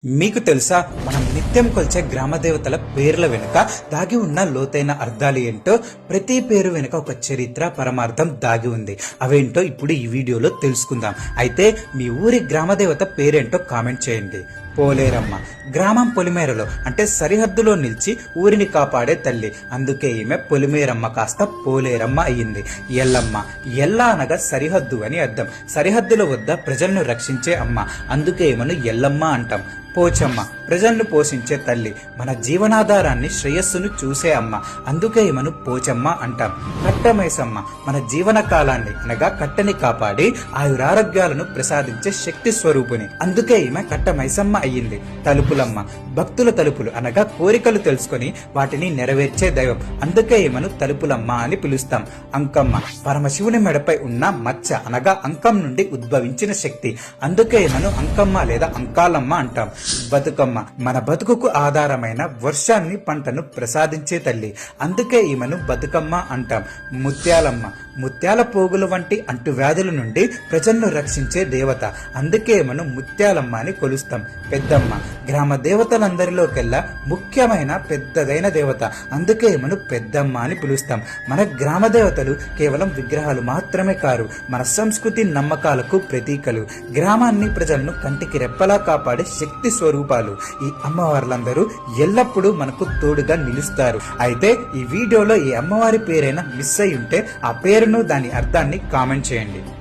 మీకు తెలుసా మనం నిత్యం కొలిచే గ్రామ దేవతల పేర్ల వెనుక దాగి ఉన్న లోతైన అర్థాలు ఏంటో? ప్రతి పేరు వెనుక ఒక చరిత్ర, పరమార్థం దాగి ఉంది. అవేంటో ఇప్పుడు ఈ వీడియోలో తెలుసుకుందాం. అయితే మీ ఊరి గ్రామ దేవత పేరేంటో కామెంట్ చేయండి. పోలేరమ్మ. గ్రామం పొలిమేరలో అంటే సరిహద్దులో నిలిచి ఊరిని కాపాడే తల్లి. అందుకే ఈమె పొలిమేరమ్మ కాస్త పోలేరమ్మ అయ్యింది. ఎల్లమ్మ. ఎల్ల అనగా సరిహద్దు అని అర్థం. సరిహద్దుల వద్ద ప్రజలను రక్షించే అమ్మ. అందుకే ఈమెను ఎల్లమ్మ అంటాం. పోచమ్మ. ప్రజలను పోషించే తల్లి. మన జీవనాధారాన్ని, శ్రేయస్సును చూసే అమ్మ. అందుకే ఈమెను పోచమ్మ అంటాం. కట్టమైసమ్మ. మన జీవన కాలాన్ని అనగా కట్టని కాపాడి ఆయురారోగ్యాలను ప్రసాదించే శక్తి స్వరూపుని. అందుకే ఈమె కట్టమైసమ్మ అయ్యింది. తలుపులమ్మ. భక్తుల తలుపులు అనగా కోరికలు తెలుసుకొని వాటిని నెరవేర్చే దైవం. అందుకే ఈమెను తలుపులమ్మ అని పిలుస్తాం. అంకమ్మ. పరమశివుని మెడపై ఉన్న మచ్చ అనగా అంకం నుండి ఉద్భవించిన శక్తి. అందుకే ఈమెను అంకమ్మ లేదా అంకాలమ్మ అంటాం. బతుకమ్మ. మన బతుకుకు ఆధారమైన వర్షాన్ని, పంటను ప్రసాదించే తల్లి. అందుకే ఈమెను బతుకమ్మ అంటాం. ముత్యాలమ్మ. ముత్యాల పోగుల వంటి అంటువ్యాధుల నుండి ప్రజలను రక్షించే దేవత. అందుకే ఈమెను ముత్యాలమ్మ అని కొలుస్తాం. పెద్దమ్మ. గ్రామ దేవతలందరిలోకెల్లా ముఖ్యమైన పెద్దదైన దేవత. అందుకే ఈమెను పెద్దమ్మ అని పిలుస్తాం. మన గ్రామ దేవతలు కేవలం విగ్రహాలు మాత్రమే కారు, మన సంస్కృతి, నమ్మకాలకు ప్రతీకలు. గ్రామాన్ని, ప్రజలను కంటికి రెప్పలా కాపాడే శక్తి స్వరూపాలు. ఈ అమ్మవార్లందరూ ఎల్లప్పుడూ మనకు తోడుగా నిలుస్తారు. అయితే ఈ వీడియోలో ఈ అమ్మవారి పేరైనా మిస్ అయి ఉంటే ఆ పేరును, దాని అర్థాన్ని కామెంట్ చేయండి.